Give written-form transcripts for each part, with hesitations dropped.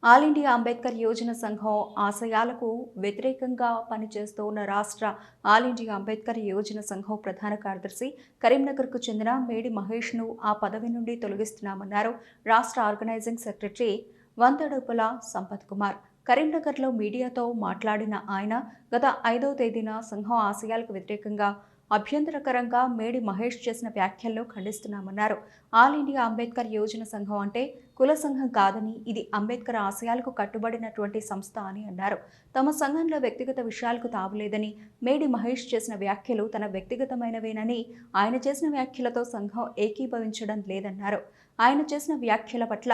All India Ambedkar Yojana సంఘం ఆశయాలకు వ్యతిరేకంగా పనిచేస్తున్న రాష్ట్ర ఆల్ ఇండియా అంబేద్కర్ యోజన సంఘం ప్రధాన కార్యదర్శి కరీంనగర్కు చెందిన మేడి మహేష్ను ఆ పదవి నుండి తొలగిస్తున్నామన్నారు రాష్ట్ర ఆర్గనైజింగ్ సెక్రటరీ వంతడుపుల సంపత్ కుమార్. కరీంనగర్లో మీడియాతో మాట్లాడిన ఆయన గత 5వ తేదీన సంఘం ఆశయాలకు వ్యతిరేకంగా అభ్యంతరకరంగా మేడి మహేష్ చేసిన వ్యాఖ్యలను ఖండిస్తున్నామన్నారు. ఆల్ ఇండియా అంబేద్కర్ యోజన సంఘం అంటే కుల సంఘం కాదని, ఇది అంబేద్కర్ ఆశయాలకు కట్టుబడినటువంటి సంస్థ అని అన్నారు. తమ సంఘంలో వ్యక్తిగత విషయాలకు తావులేదని, మేడి మహేష్ చేసిన వ్యాఖ్యలు తన వ్యక్తిగతమైనవేనని, ఆయన చేసిన వ్యాఖ్యలతో సంఘం ఏకీభవించడం లేదన్నారు. ఆయన చేసిన వ్యాఖ్యల పట్ల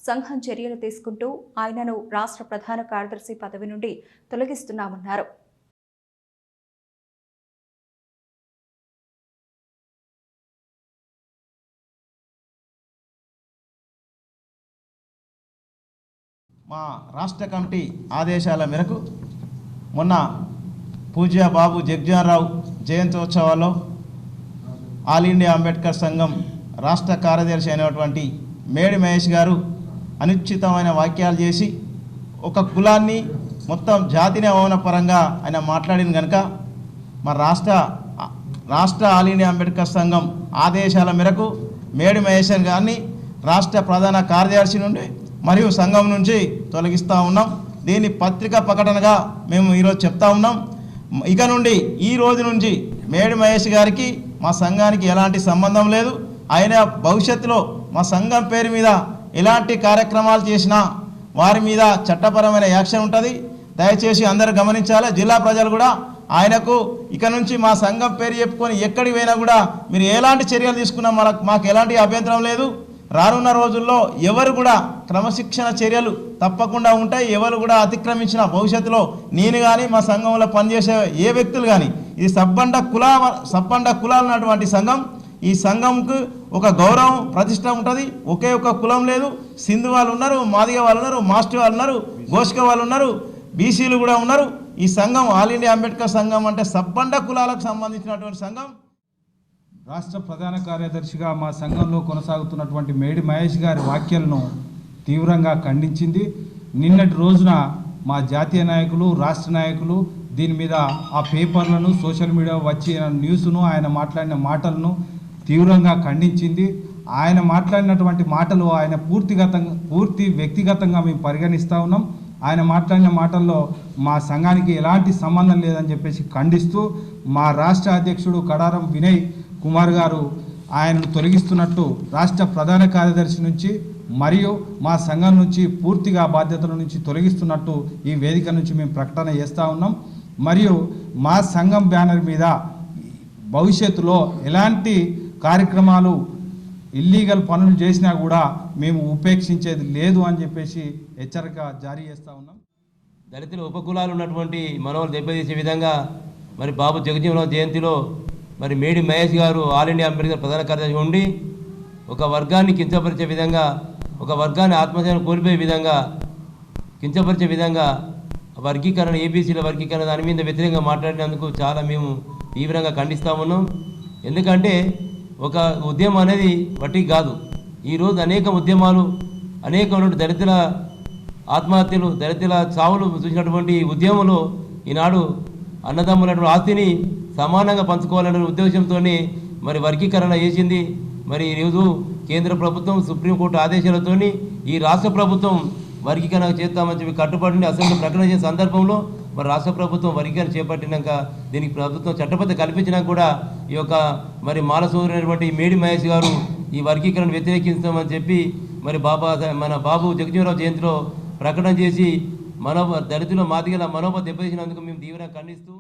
సంఘం చర్యలు తీసుకుంటూ ఆయనను రాష్ట్ర ప్రధాన కార్యదర్శి పదవి నుండి తొలగిస్తున్నామన్నారు. మా రాష్ట్ర కమిటీ ఆదేశాల మేరకు మొన్న పూజ్య బాబు జగ్జీవన్రావు జయంత్యోత్సవాల్లో ఆల్ ఇండియా అంబేద్కర్ సంఘం రాష్ట్ర కార్యదర్శి అయినటువంటి మేడి మహేష్ గారు అనుచితమైన వ్యాఖ్యలు చేసి ఒక కులాన్ని మొత్తం జాతిని అవమానపరంగా ఆయన మాట్లాడిన కనుక మా రాష్ట్ర ఆల్ ఇండియా అంబేద్కర్ సంఘం ఆదేశాల మేరకు మేడి మహేష్ గారిని రాష్ట్ర ప్రధాన కార్యదర్శి నుండి మరియు సంఘం నుంచి తొలగిస్తూ ఉన్నాం. దీన్ని పత్రికా ప్రకటనగా మేము ఈరోజు చెప్తా ఉన్నాం. ఇక నుండి ఈ రోజు నుంచి మేడి మహేష్ గారికి మా సంఘానికి ఎలాంటి సంబంధం లేదు. ఆయన భవిష్యత్తులో మా సంఘం పేరు మీద ఎలాంటి కార్యక్రమాలు చేసినా వారి మీద చట్టపరమైన యాక్షన్ ఉంటుంది. దయచేసి అందరూ గమనించాలి. జిల్లా ప్రజలు కూడా ఆయనకు ఇక నుంచి మా సంఘం పేరు చెప్పుకొని ఎక్కడికి పోయినా కూడా మీరు ఎలాంటి చర్యలు తీసుకున్నా మాకు ఎలాంటి అభ్యంతరం లేదు. రానున్న రోజుల్లో ఎవరు కూడా క్రమశిక్షణ చర్యలు తప్పకుండా ఉంటాయి. ఎవరు కూడా అతిక్రమించిన భవిష్యత్తులో నేను కానీ మా సంఘంలో పనిచేసే ఏ వ్యక్తులు కానీ, ఇది సబ్బండ కులాలు ఉన్నటువంటి సంఘం. ఈ సంఘంకు ఒక గౌరవం ప్రతిష్ట ఉంటుంది. ఒకే ఒక కులం లేదు. సింధు వాళ్ళు ఉన్నారు, మాదిగ వాళ్ళు ఉన్నారు, మాస్టి వాళ్ళు ఉన్నారు, గోష్క వాళ్ళు ఉన్నారు, బీసీలు కూడా ఉన్నారు. ఈ సంఘం ఆల్ ఇండియా అంబేద్కర్ సంఘం అంటే సబ్బండ కులాలకు సంబంధించినటువంటి సంఘం. రాష్ట్ర ప్రధాన కార్యదర్శిగా మా సంఘంలో కొనసాగుతున్నటువంటి మేడి మహేష్ గారి వ్యాఖ్యలను తీవ్రంగా ఖండించింది. నిన్నటి రోజున మా జాతీయ నాయకులు, రాష్ట్ర నాయకులు దీని మీద ఆ పేపర్లను, సోషల్ మీడియా వచ్చిన న్యూస్ను, ఆయన మాట్లాడిన మాటలను తీవ్రంగా ఖండించింది. ఆయన మాట్లాడినటువంటి మాటలు ఆయన పూర్తి వ్యక్తిగతంగా మేము పరిగణిస్తూ ఉన్నాం. ఆయన మాట్లాడిన మాటల్లో మా సంఘానికి ఎలాంటి సంబంధం లేదని చెప్పేసి ఖండిస్తూ మా రాష్ట్ర అధ్యక్షుడు కడారం వినయ్ కుమార్ గారు ఆయనను తొలగిస్తున్నట్టు రాష్ట్ర ప్రధాన కార్యదర్శి నుంచి మరియు మా సంఘం నుంచి పూర్తిగా బాధ్యతల నుంచి తొలగిస్తున్నట్టు ఈ వేదిక నుంచి మేము ప్రకటన చేస్తూ ఉన్నాం. మరియు మా సంఘం బ్యానర్ మీద భవిష్యత్తులో ఎలాంటి కార్యక్రమాలు ఇల్లీగల్ పనులు చేసినా కూడా మేము ఉపేక్షించేది లేదు అని చెప్పేసి హెచ్చరిక జారీ చేస్తూ ఉన్నాం. దళితుల ఉపకులాలు ఉన్నటువంటి మనోళ్ళు దెబ్బతీసే విధంగా మరి బాబు జగజీవనరావు జయంతిలో మరి మేడి మహేష్ గారు ఆల్ ఇండియా అంబేద్కర్ ప్రధాన కార్యదర్శి ఉండి ఒక వర్గాన్ని కించపరిచే విధంగా, ఒక వర్గాన్ని ఆత్మహత్యను కోల్పోయే విధంగా, కించపరిచే విధంగా వర్గీకరణ, ఏబీసీల వర్గీకరణ దాని మీద వ్యతిరేకంగా మాట్లాడినందుకు చాలా మేము తీవ్రంగా ఖండిస్తూ ఉన్నాం. ఎందుకంటే ఒక ఉద్యమం అనేది వట్టి కాదు. ఈరోజు అనేక ఉద్యమాలు, అనేక దళితుల ఆత్మహత్యలు, దళితుల చావులు చూసినటువంటి ఉద్యమంలో ఈనాడు అన్నదమ్ములటువంటి ఆస్తిని సమానంగా పంచుకోవాలనే ఉద్దేశంతో మరి వర్గీకరణ చేసింది. మరి ఈరోజు కేంద్ర ప్రభుత్వం సుప్రీంకోర్టు ఆదేశాలతో ఈ రాష్ట్ర ప్రభుత్వం వర్గీకరణ చేస్తామని చెప్పి కట్టుబడిని అసెంబ్లీ ప్రకటన చేసిన సందర్భంలో మరి రాష్ట్ర ప్రభుత్వం వర్గీకరణ చేపట్టినాక దీనికి ప్రభుత్వం చట్టబద్ధ కల్పించినాక కూడా ఈ యొక్క మరి మాల సోదరుడైనటువంటి మేడి మహేష్ గారు ఈ వర్గీకరణ వ్యతిరేకిస్తామని చెప్పి మరి మన బాబు జగజీవనరావు జయంతిలో ప్రకటన చేసి దళితుల మాదిగల మనోభ దెబ్బతీసినందుకు మేము తీవ్రంగా ఖండిస్తూ